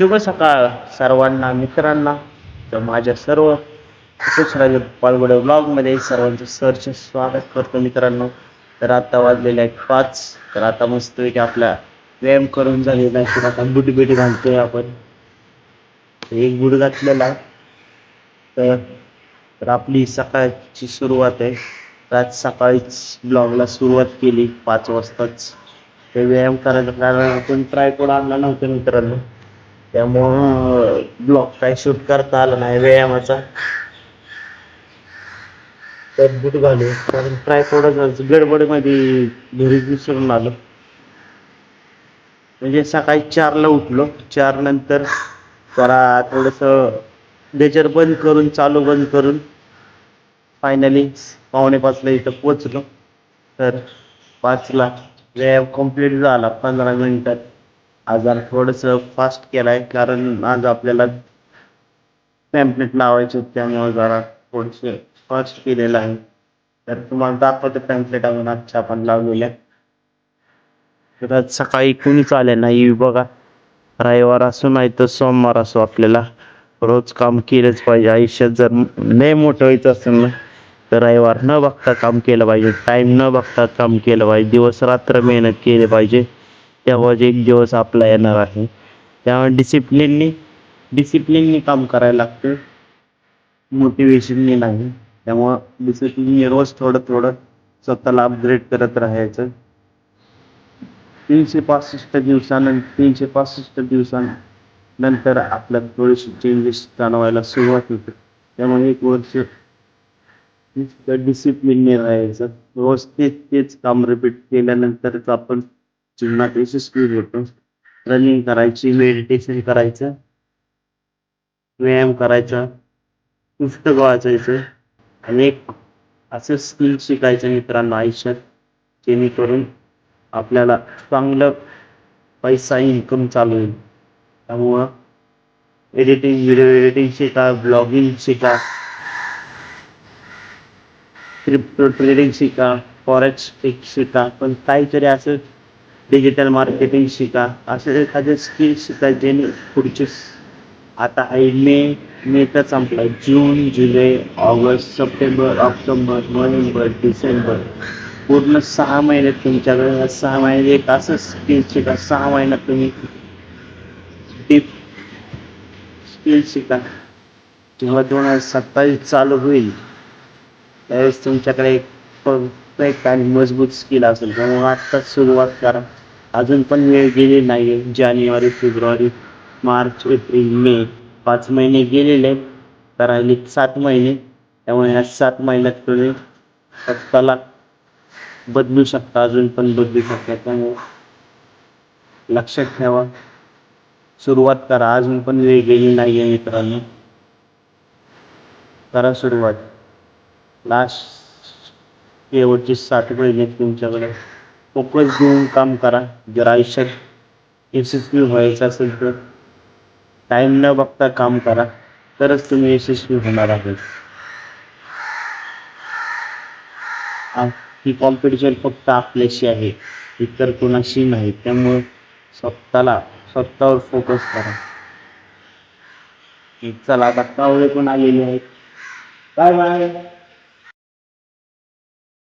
शुभ सकाळ सर्वांना मित्रांना. तर माझ्या सर्व राज पालगुडे ब्लॉगमध्ये सर्वांचं सहर्ष स्वागत करतो मित्रांनो. तर आता वाजलेले आहेत 5. तर आता मस्तपैकी आपला व्यायाम करून झालेला आहे. तर आता बुट बीट घालतोय आपण. एक बुट घातलेला आहे. तर आपली सकाळची सुरुवात आहे. तर आज सकाळीच ब्लॉगला सुरुवात केली 5 वाजताच. ते व्यायाम करायचं कारण आपण ट्रायपॉड आणला नव्हता मित्रांनो. त्यामुळं ब्लॉग काय शूट करता आला नाही व्यायामाचा. तर बूट घालू कारण ट्रायपॉडच गडबडमध्ये घरी विसरून आलो. म्हणजे सकाळी 4ला उठलो. 4 नंतर जरा थोडंसं लेजर बंद करून चालू बंद करून फायनली 4:45ला इथं पोचलो. तर 5ला व्यायाम कंप्लीट झाला 15 मिनिटात. आज जरा थोडंसं फास्ट केलाय कारण आज आपल्याला पॅम्पलेट लावायचे होते, त्यामुळे जरा थोडेसे फास्ट केलेलं आहे. तर तुम्हाला दाखवतो पॅम्पलेट आपण आजच्या आपण लावलेल्या. तर आज सकाळी कुणीच आले नाही बघा. रविवार असो नाही तर सोमवार असो आपल्याला रोज काम केलंच पाहिजे. आयुष्यात जर लय मोठं व्हायचं असेल ना तर रविवार न बघता काम केलं पाहिजे. टाइम न बघता काम केलं पाहिजे. दिवस रात्र मेहनत केली पाहिजे. तेव्हाच एक दिवस आपला येणार आहे. त्यामुळे डिसिप्लिननी काम करायला लागतं, मोटिवेशननी नाही. त्यामुळं डिसिप्लिननी रोज थोडं थोडं स्वतःला अपग्रेड करत राहायचं. 365 दिवसानंतर आपल्यात थोडीशी चेंजेस जाणवायला सुरुवात होते. त्यामुळे 1 वर्ष डिसिप्लिनने राहायचं. रोज तेच काम रिपीट केल्यानंतरच आपण जीवनात यशस्वी होतो. रनिंग करायची, मेडिटेशन करायचं, व्यायाम करायचा, पुस्तक वाचायचं आणि एक असं स्किल शिकायचं मित्रांनो आयुष्यात, जेणेकरून आपल्याला चांगलं पैसा इन्कम चालू होईल. त्यामुळं व्हिडिओ एडिटिंग शिका, ब्लॉगिंग शिका, क्रिप्टो ट्रेडिंग शिका, फॉरेक्स शिका, पण काहीतरी असं डिजिटल मार्केटिंग शिका. असं एखादं स्किल शिका ज्याने पुढचे आता आहे मे तर संपला. जून, जुलै, August, September, October, November, December पूर्ण 6 महिन्यात तुमच्याकडे 6 महिने एक असं स्किल शिका. 6 महिन्यात तुम्ही डीप स्किल शिका. जेव्हा 2027 चालू होईल त्यावेळेस तुमच्याकडे एक परफेक्ट आणि मजबूत स्किल असेल. त्यामुळे आत्ताच सुरुवात करा. अजून पण वेळ गेली नाही. जानेवारी, फेब्रुवारी, मार्च, एप्रिल, मे 5 महिने गेलेले आहेत. तर राहिले 7 महिने. त्यामुळे ह्या 7 महिन्यात तुम्ही स्वतःला बदलू शकता, अजून पण बदलू शकता. त्यामुळे लक्षात ठेवा, सुरुवात करा. अजून पण वेळ गेली नाही आहे मित्रांनो. करा सुरुवात. लास्ट शेवटचे 7 महिने तुमच्याकडे फोकस देऊन काम करा. जर आयुष्यात यशस्वी व्हायचं असेल तर टाइम न बघता काम करा, तरच तुम्ही यशस्वी होणार आहात. ही कॉम्पिटिशन फक्त आपल्याशी आहे, इतर कोणाशी नाही. त्यामुळे स्वतःवर फोकस करा. चला आता कावळे पण आलेले आहेत. Bye bye.